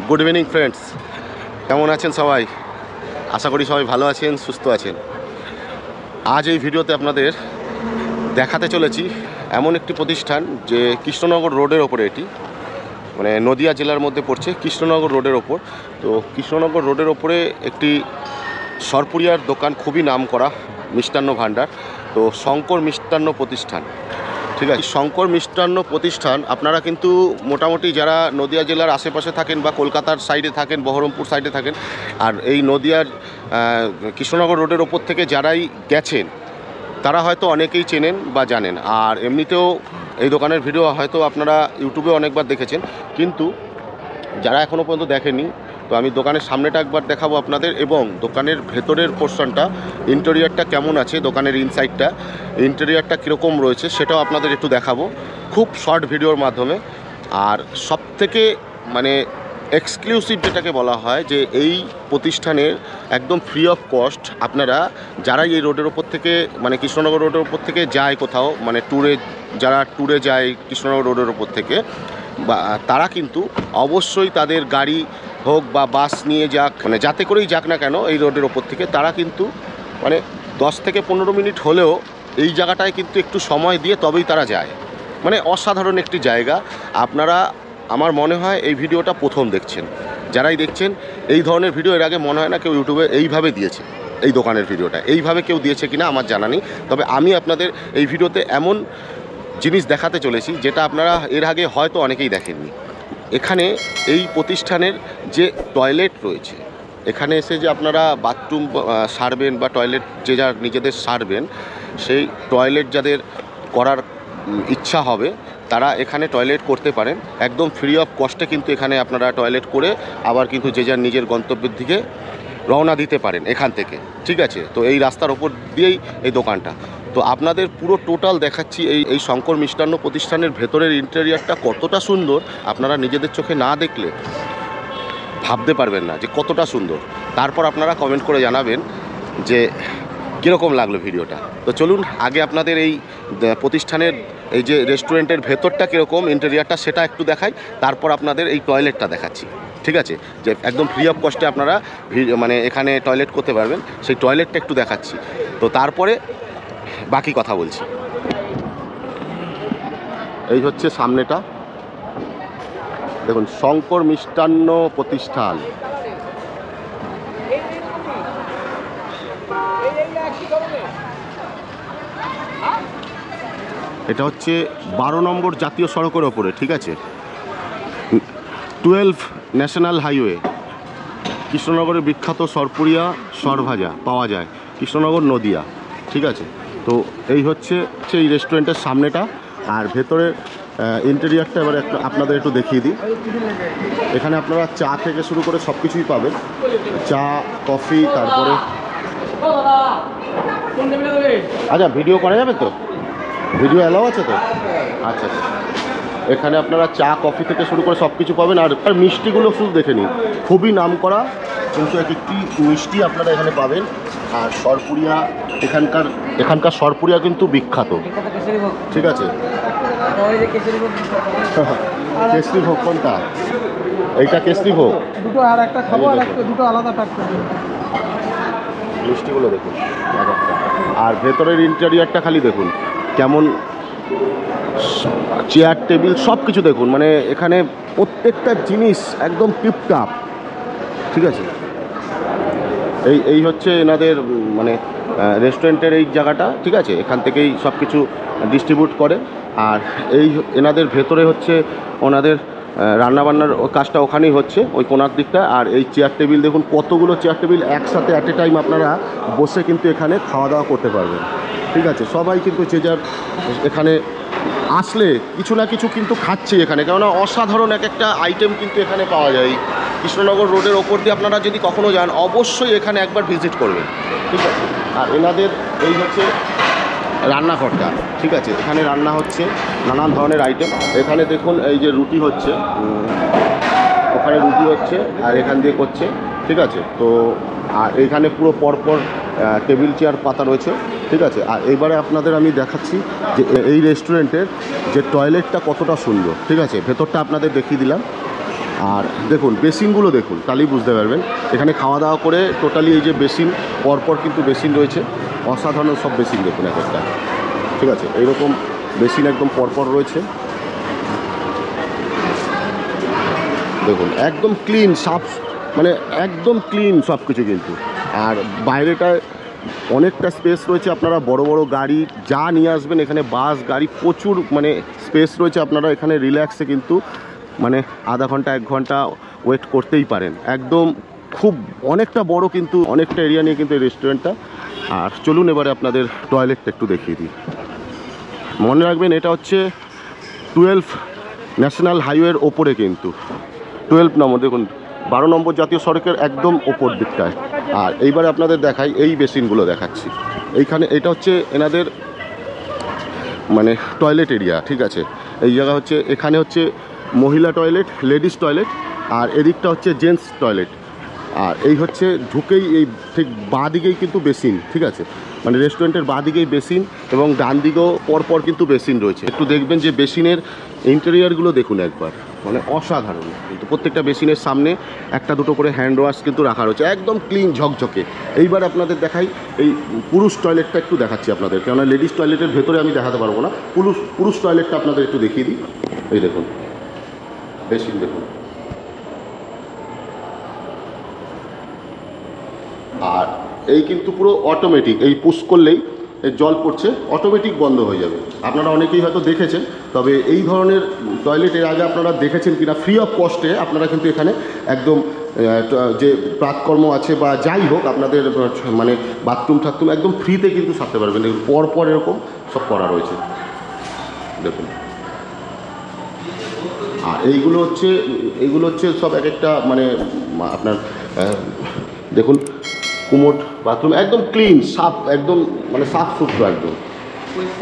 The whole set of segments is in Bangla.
গুড ইভিনিং ফ্রেন্ডস, কেমন আছেন সবাই? আশা করি সবাই ভালো আছেন, সুস্থ আছেন। আজ এই ভিডিওতে আপনাদের দেখাতে চলেছি এমন একটি প্রতিষ্ঠান যে কৃষ্ণনগর রোডের ওপরে, এটি মানে নদিয়া জেলার মধ্যে পড়ছে, কৃষ্ণনগর রোডের ওপর। তো কৃষ্ণনগর রোডের ওপরে একটি সরপুরিয়ার দোকান, খুবই নাম করা মিষ্টান্ন ভাণ্ডার। তো শঙ্কর মিষ্টান্ন প্রতিষ্ঠান, ঠিক আছে। শঙ্কর মিষ্টান্ন প্রতিষ্ঠান আপনারা কিন্তু মোটামুটি যারা নদিয়া জেলার আশেপাশে থাকেন বা কলকাতার সাইডে থাকেন, বহরমপুর সাইডে থাকেন, আর এই নদিয়ার কৃষ্ণনগর রোডের ওপর থেকে যারাই গেছেন তারা হয়তো অনেকেই চেনেন বা জানেন। আর এমনিতেও এই দোকানের ভিডিও হয়তো আপনারা ইউটিউবে অনেকবার দেখেছেন, কিন্তু যারা এখনও পর্যন্ত দেখেননি, তো আমি দোকানের সামনেটা একবার দেখাবো আপনাদের, এবং দোকানের ভেতরের পোর্শনটা, ইন্টেরিয়ারটা কেমন আছে, দোকানের ইনসাইডটা ইন্টেরিয়ারটা কীরকম রয়েছে সেটাও আপনাদের একটু দেখাবো খুব শর্ট ভিডিওর মাধ্যমে। আর সবথেকে মানে এক্সক্লুসিভ যেটাকে বলা হয় যে এই প্রতিষ্ঠানের একদম ফ্রি অফ কস্ট আপনারা যারাই এই রোডের ওপর থেকে, মানে কৃষ্ণনগর রোডের ওপর থেকে যায় কোথাও, মানে যারা ট্যুরে যায় কৃষ্ণনগর রোডের ওপর থেকে, বা তারা কিন্তু অবশ্যই তাদের গাড়ি হোক বা বাস নিয়ে যাক, মানে যাতে করেই যাক না কেন এই রোডের ওপর থেকে, তারা কিন্তু মানে 10 থেকে 15 মিনিট হলেও এই জায়গাটায় কিন্তু একটু সময় দিয়ে তবেই তারা যায়। মানে অসাধারণ একটি জায়গা। আপনারা, আমার মনে হয় এই ভিডিওটা প্রথম দেখছেন, যারাই দেখছেন এই ধরনের ভিডিও এর আগে মনে হয় না কেউ ইউটিউবে এইভাবে দিয়েছে। এই দোকানের ভিডিওটা এইভাবে কেউ দিয়েছে কিনা আমার জানা নেই, তবে আমি আপনাদের এই ভিডিওতে এমন জিনিস দেখাতে চলেছি যেটা আপনারা এর আগে হয়তো অনেকেই দেখেননি। এখানে এই প্রতিষ্ঠানের যে টয়লেট রয়েছে, এখানে এসে যে আপনারা বাথরুম সারবেন বা টয়লেট যে যার নিজেদের সারবেন, সেই টয়লেট যাদের করার ইচ্ছা হবে তারা এখানে টয়লেট করতে পারেন একদম ফ্রি অফ কস্টে। কিন্তু এখানে আপনারা টয়লেট করে আবার কিন্তু যে যার নিজের গন্তব্যের দিকে রওনা দিতে পারেন এখান থেকে, ঠিক আছে। তো এই রাস্তার ওপর দিয়েই এই দোকানটা। তো আপনাদের পুরো টোটাল দেখাচ্ছি এই শঙ্কর মিষ্টান্ন প্রতিষ্ঠানের ভেতরের ইন্টেরিয়ারটা কতটা সুন্দর, আপনারা নিজেদের চোখে না দেখলে ভাবতে পারবেন না যে কতটা সুন্দর। তারপর আপনারা কমেন্ট করে জানাবেন যে কীরকম লাগলো ভিডিওটা। তো চলুন আগে আপনাদের এই প্রতিষ্ঠানের এই যে রেস্টুরেন্টের ভেতরটা কীরকম ইন্টেরিয়ারটা সেটা একটু দেখাই, তারপর আপনাদের এই টয়লেটটা দেখাচ্ছি, ঠিক আছে। যে একদম ফ্রি অফ কস্টে আপনারা মানে এখানে টয়লেট করতে পারবেন, সেই টয়লেটটা একটু দেখাচ্ছি। তো তারপরে বাকি কথা বলছি। এই হচ্ছে সামনেটা, দেখুন শঙ্কর মিষ্টান্ন প্রতিষ্ঠান। এটা হচ্ছে 12 নম্বর জাতীয় সড়কের ওপরে, ঠিক আছে, 12 ন্যাশনাল হাইওয়ে। কৃষ্ণনগরের বিখ্যাত সরপুরিয়া সরভাজা পাওয়া যায় কৃষ্ণনগর নদিয়া, ঠিক আছে। তো এই হচ্ছে এই রেস্টুরেন্টের সামনেটা, আর ভেতরের ইন্টেরিয়ারটা এবার আপনাদের একটু দেখিয়ে দিই। এখানে আপনারা চা থেকে শুরু করে সব কিছুই পাবেন, চা, কফি, তারপরে আচ্ছা ভিডিও করা যাবে তো, ভিডিও অ্যালাউ আছে তো? আচ্ছা আচ্ছা। এখানে আপনারা চা, কফি থেকে শুরু করে সব কিছু পাবেন। আর মিষ্টিগুলো শুধু দেখে নিন, খুবই নাম করা কিন্তু একটি মিষ্টি আপনারা এখানে পাবেন। আর সরপুরিয়া, এখানকার সরপুরিয়া কিন্তু বিখ্যাত, ঠিক আছে। কেশরি ভোগ কোনটা? এইটা কেশরি ভোগ দুটো, আর একটা খাবো, আর একটা দুটো আলাদা প্যাক করে দিন। মিষ্টিগুলো দেখুন, আর ভেতরের ইন্টেরিয়ারটা খালি দেখুন কেমন, চেয়ার টেবিল সব কিছু দেখুন, মানে এখানে প্রত্যেকটা জিনিস একদম টিপটাপ, ঠিক আছে। এই হচ্ছে এনাদের মানে রেস্টুরেন্টের এই জায়গাটা, ঠিক আছে। এখান থেকেই সব কিছু ডিস্ট্রিবিউট করে। আর এই এনাদের ভেতরে হচ্ছে ওনাদের রান্নাবান্নার কাজটা ওখানেই হচ্ছে, ওই কোনার দিকটা। আর এই চেয়ার টেবিল দেখুন, কতগুলো চেয়ার টেবিল একসাথে অ্যাট এ টাইম আপনারা বসে কিন্তু এখানে খাওয়া দাওয়া করতে পারবেন, ঠিক আছে। সবাই কিন্তু যে যার এখানে আসলে কিছু না কিছু কিন্তু খাচ্ছে এখানে, কেননা অসাধারণ এক একটা আইটেম কিন্তু এখানে পাওয়া যায়। কৃষ্ণনগর রোডের ওপর দিয়ে আপনারা যদি কখনও যান অবশ্যই এখানে একবার ভিজিট করবেন, ঠিক আছে। আর এনাদের এই হচ্ছে রান্নাঘরটা, ঠিক আছে। এখানে রান্না হচ্ছে নানান ধরনের আইটেম। এখানে দেখুন এই যে রুটি হচ্ছে, ওখানে রুটি হচ্ছে আর এখান দিয়ে করছে, ঠিক আছে। তো আর এখানে পুরো পরপর টেবিল চেয়ার পাতা রয়েছে, ঠিক আছে। আর এবারে আপনাদের আমি দেখাচ্ছি যে এই রেস্টুরেন্টের যে টয়লেটটা কতটা সুন্দর, ঠিক আছে। ভেতরটা আপনাদের দেখিয়ে দিলাম, আর দেখুন বেসিনগুলো দেখুন, তাহলেই বুঝতে পারবেন। এখানে খাওয়া দাওয়া করে টোটালি এই যে বেসিন, পরপর কিন্তু বেসিন রয়েছে, অসাধারণ সব বেসিন দেখুন এক একটা, ঠিক আছে। এইরকম বেসিন একদম পরপর রয়েছে, দেখুন একদম ক্লিন, সাফ, মানে একদম ক্লিন সব কিছু কিন্তু। আর বাইরেটায় অনেকটা স্পেস রয়েছে, আপনারা বড় বড় গাড়ি যা নিয়ে আসবেন এখানে, বাস গাড়ি প্রচুর মানে স্পেস রয়েছে, আপনারা এখানে রিল্যাক্সে কিন্তু মানে আধা ঘন্টা 1 ঘন্টা ওয়েট করতেই পারেন। একদম খুব অনেকটা বড় কিন্তু, অনেকটা এরিয়া নিয়ে কিন্তু এই রেস্টুরেন্টটা। আর চলুন এবারে আপনাদের টয়লেটটা একটু দেখিয়ে দিই। মনে রাখবেন এটা হচ্ছে 12 ন্যাশনাল হাইওয়ের ওপরে কিন্তু, 12 নম্বর, দেখুন 12 নম্বর জাতীয় সড়কের একদম ওপর দিকটায়। আর এইবারে আপনাদের দেখাই এই বেসিনগুলো দেখাচ্ছি। এইখানে এটা হচ্ছে এনাদের মানে টয়লেট এরিয়া, ঠিক আছে। এই জায়গা হচ্ছে, এখানে হচ্ছে মহিলা টয়লেট, লেডিস টয়লেট, আর এদিকটা হচ্ছে জেন্টস টয়লেট। আর এই হচ্ছে ঢুকেই এই ঠিক বাঁ দিকেই কিন্তু বেসিন, ঠিক আছে, মানে রেস্টুরেন্টের বাঁ দিকেই বেসিন এবং ডান দিকেও পরপর কিন্তু বেসিন রয়েছে। একটু দেখবেন যে বেসিনের ইন্টেরিয়ারগুলো দেখুন একবার, মানে অসাধারণ। কিন্তু প্রত্যেকটা বেসিনের সামনে একটা দুটো করে হ্যান্ড ওয়াশ কিন্তু রাখা রয়েছে, একদম ক্লিন ঝকঝকে। এইবার আপনাদের দেখাই এই পুরুষ টয়লেটটা, একটু দেখাচ্ছি আপনাদের, কেননা লেডিস টয়লেটের ভেতরে আমি দেখাতে পারবো না। পুরুষ টয়লেটটা আপনাদের একটু দেখিয়ে দিই। এই দেখুন বেসিন দেখুন, আর এই কিন্তু পুরো অটোমেটিক, এই পুশ করলেই এই জল পড়ছে, অটোমেটিক বন্ধ হয়ে যাবে। আপনারা অনেকেই হয়তো দেখেছেন, তবে এই ধরনের টয়লেট এর আগে আপনারা দেখেছেন কিনা, ফ্রি অফ কস্টে আপনারা কিন্তু এখানে একদম যে প্রাতকর্ম আছে বা যাই হোক আপনাদের মানে বাথরুম ঠাথরুম একদম ফ্রিতে কিন্তু সারতে পারবেন। পরপর এরকম সব করা রয়েছে দেখুন। আর এইগুলো হচ্ছে সব এক একটা মানে আপনার দেখুন কুমোড, বাথরুম একদম ক্লিন, সাফ, একদম মানে সাফ সুতরো একদম,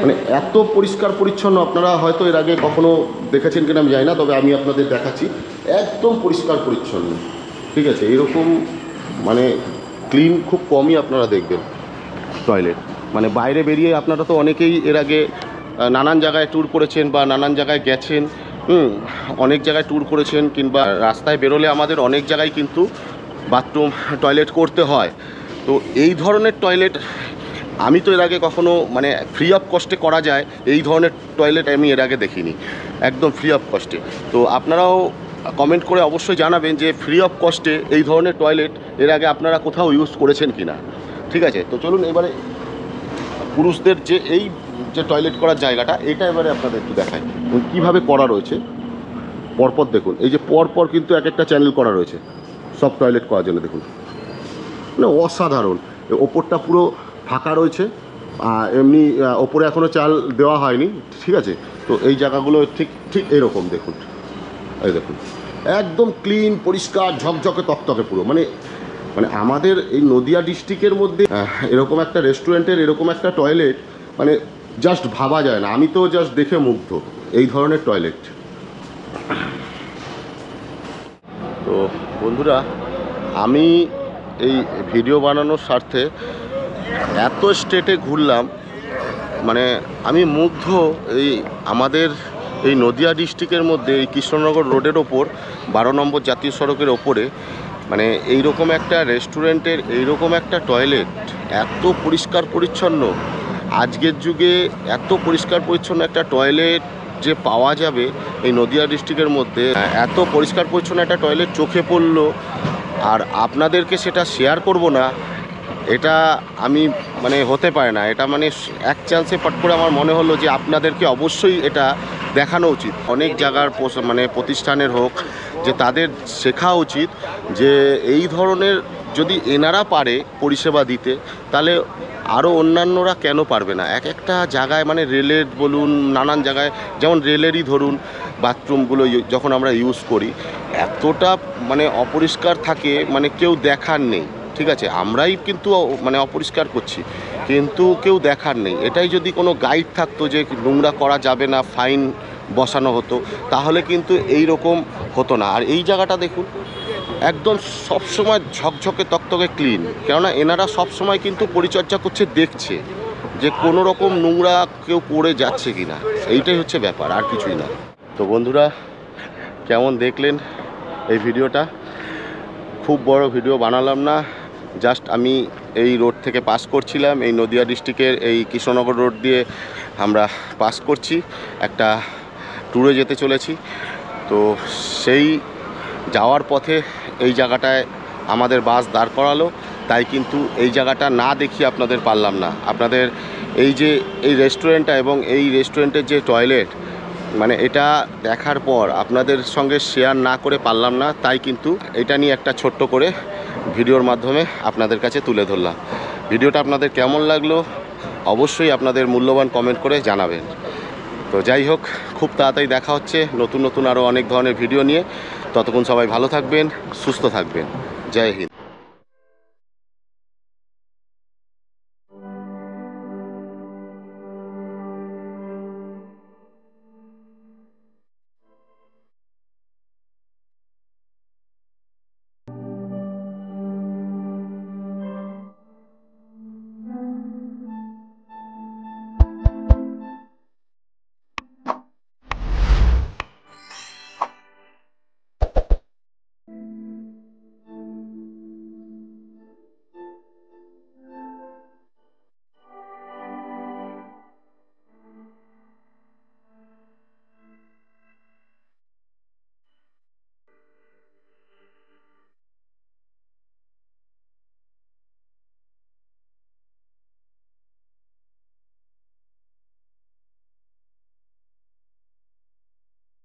মানে এত পরিষ্কার পরিচ্ছন্ন আপনারা হয়তো এর আগে কখনো দেখেছেন কিনা আমি জানি না, তবে আমি আপনাদের দেখাচ্ছি একদম পরিষ্কার পরিচ্ছন্ন, ঠিক আছে। এরকম মানে ক্লিন খুব কমই আপনারা দেখবেন টয়লেট। মানে বাইরে বেরিয়ে আপনারা তো অনেকেই এর আগে নানান জায়গায় ট্যুর করেছেন বা নানান জায়গায় গেছেন, অনেক জায়গায় ট্যুর করেছেন, কিংবা রাস্তায় বেরোলে আমাদের অনেক জায়গায় কিন্তু বাথরুম টয়লেট করতে হয়। তো এই ধরনের টয়লেট আমি তো এর আগে কখনো মানে ফ্রি অফ কস্টে করা যায় এই ধরনের টয়লেট আমি এর আগে দেখিনি, একদম ফ্রি অফ কস্টে। তো আপনারাও কমেন্ট করে অবশ্যই জানাবেন যে ফ্রি অফ কস্টে এই ধরনের টয়লেট এর আগে আপনারা কোথাও ইউজ করেছেন কি না, ঠিক আছে। তো চলুন এবারে পুরুষদের যে এই যে টয়লেট করার জায়গাটা, এটা এবারে আপনাদের একটু দেখাই কীভাবে করা রয়েছে। পরপর দেখুন, এই যে পরপর কিন্তু এক একটা চ্যানেল করা রয়েছে সব টয়লেট করার জন্য, দেখুন মানে অসাধারণ। ওপরটা পুরো ফাঁকা রয়েছে, এমনি ওপরে এখনও চাল দেওয়া হয়নি, ঠিক আছে। তো এই জায়গাগুলো ঠিক এরকম দেখুন, এই দেখুন একদম ক্লিন, পরিষ্কার, ঝকঝকে, তকতকে পুরো। মানে আমাদের এই নদিয়া ডিস্ট্রিক্টের মধ্যে এরকম একটা রেস্টুরেন্টের এরকম একটা টয়লেট মানে জাস্ট ভাবা যায় না। আমি তো জাস্ট দেখে মুগ্ধ এই ধরনের টয়লেট। তো বন্ধুরা, আমি এই ভিডিও বানানোর স্বার্থে এত স্টেটে ঘুরলাম, মানে আমি মুগ্ধ। এই আমাদের এই নদিয়া ডিস্ট্রিক্টের মধ্যে এই কৃষ্ণনগর রোডের ওপর 12 নম্বর জাতীয় সড়কের ওপরে মানে এইরকম একটা রেস্টুরেন্টের এইরকম একটা টয়লেট, এত পরিষ্কার পরিচ্ছন্ন। আজকের যুগে এত পরিষ্কার পরিচ্ছন্ন একটা টয়লেট যে পাওয়া যাবে এই নদিয়া ডিস্ট্রিক্টের মধ্যে, এত পরিষ্কার পরিচ্ছন্ন একটা টয়লেট চোখে পড়লো, আর আপনাদেরকে সেটা শেয়ার করব না, এটা আমি মানে হতে পারে না। এটা মানে এক চান্সে পট করে আমার মনে হলো যে আপনাদেরকে অবশ্যই এটা দেখানো উচিত। অনেক জায়গার মানে প্রতিষ্ঠানের হোক, যে তাদের শেখা উচিত যে এই ধরনের যদি এনারা পারে পরিষেবা দিতে, তাহলে আরও অন্যান্যরা কেন পারবে না। এক একটা জায়গায় মানে রেলের বলুন, নানান জায়গায়, যেমন রেলেরই ধরুন বাথরুমগুলো যখন আমরা ইউজ করি এতটা মানে অপরিষ্কার থাকে, মানে কেউ দেখার নেই, ঠিক আছে। আমরাই কিন্তু মানে অপরিষ্কার করছি, কিন্তু কেউ দেখার নেই। এটাই যদি কোনো গাইড থাকতো যে নোংরা করা যাবে না, ফাইন বসানো হতো, তাহলে কিন্তু এই রকম হতো না। আর এই জায়গাটা দেখুন একদম সবসময় ঝকঝকে তকতকে ক্লিন, কেননা এনারা সবসময় কিন্তু পরিচর্যা করছে, দেখছে যে কোনো রকম নোংরা কেউ পড়ে যাচ্ছে কি না, এইটাই হচ্ছে ব্যাপার, আর কিছুই না। তো বন্ধুরা, কেমন দেখলেন এই ভিডিওটা। খুব বড় ভিডিও বানালাম না, জাস্ট আমি এই রোড থেকে পাস করছিলাম, এই নদিয়া ডিস্ট্রিক্টের এই কৃষ্ণনগর রোড দিয়ে আমরা পাস করছি, একটা ট্যুরে যেতে চলেছি। তো সেই যাওয়ার পথে এই জায়গাটায় আমাদের বাস দাঁড় করালো, তাই কিন্তু এই জায়গাটা না দেখিয়ে আপনাদের পারলাম না। আপনাদের এই যে এই রেস্টুরেন্টটা এবং এই রেস্টুরেন্টের যে টয়লেট, মানে এটা দেখার পর আপনাদের সঙ্গে শেয়ার না করে পারলাম না, তাই কিন্তু এটা নিয়ে একটা ছোট্ট করে ভিডিওর মাধ্যমে আপনাদের কাছে তুলে ধরলাম। ভিডিওটা আপনাদের কেমন লাগলো অবশ্যই আপনাদের মূল্যবান কমেন্ট করে জানাবেন। তো যাই হোক, খুব তাড়াতাড়ি দেখা হচ্ছে নতুন নতুন আরও অনেক ধরনের ভিডিও নিয়ে। ততক্ষণ সবাই ভালো থাকবেন, সুস্থ থাকবেন। জয় হিন্দ।